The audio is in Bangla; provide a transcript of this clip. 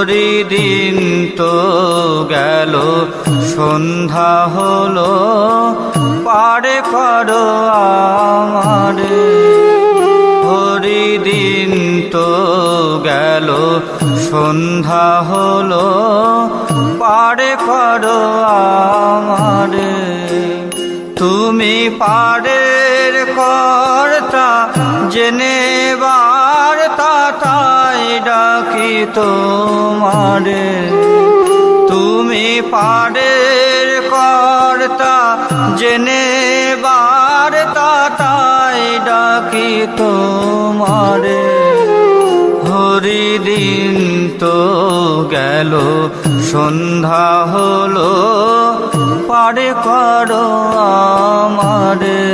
হরিদিন তো গেল, সন্ধ্যা হলো, পার করো আমারে। হরিদিন তো গেল, সন্ধ্যা হলো, পার করো আমারে। তুমি পারের কর্তা, জেনে বার্তা, তাই ডাকি তোমারে। তুমি পারের কর্তা, জেনে বার্তা, তাই ডাকি তোমারে। হরিদিন তো গেল, সন্ধ্যা হলো, পার করো আমারে।